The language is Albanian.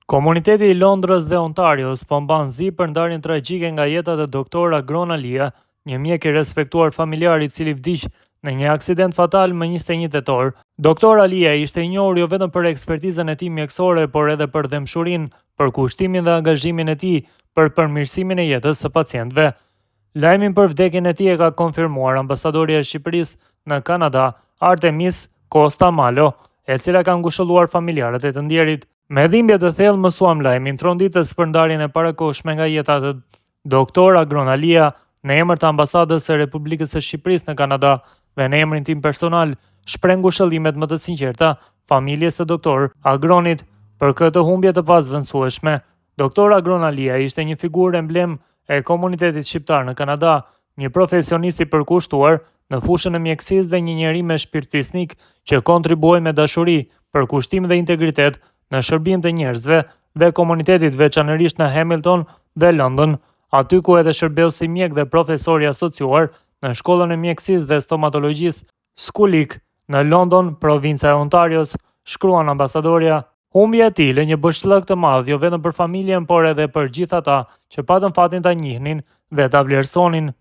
Komuniteti i Londrës dhe Ontarios po mban zi për ndarjen tragjike nga jeta e doktor Agron Alia, një mjek i respektuar familjar i cili vdiq në një aksident fatal më 21 tetor. Doktor Alia ishte i njohur jo vetëm për ekspertizën e tij mjekësore, por edhe për dëmshurinë, për kushtimin dhe angazhimin e tij për përmirësimin e jetës së pacientëve. Lajmin për vdekjen e tij e ka konfirmuar ambasadorja e Shqipërisë në Kanada, Artemis Costa Malo, e cila ka ngushëlluar familjarët e të ndjerit. Me dhimbje të thellë mësuam lajmin tronditës për ndarjen e parakohshme nga jeta e doktor Agron Alia në emër të ambasadës së Republikës së Shqipërisë në Kanada dhe në emrin tim personal, shpreh ngushëllimet më të sinqerta familjes së doktor Agronit për këtë humbje të pazvendësueshme. Doktor Agron Alia ishte një figurë emblem e komunitetit shqiptar në Kanada, një profesionist i përkushtuar në fushën e mjekësisë dhe një njeri me shpirt fisnik që kontribuoi me dashuri, përkushtim dhe integritet në shërbim të njerëzve dhe komunitetit, veçanërisht në Hamilton dhe London, aty ku edhe shërbeu si mjek dhe profesor i asociuar në shkollën e mjekësisë dhe stomatologjisë Schulich në London, provinca e Ontarios, shkruan ambasadorja. Humbja e tij lë një bështëllëk të madh jo vetëm për familjen, por edhe për gjithë ata që patën fatin ta njihnin dhe ta vlerësonin.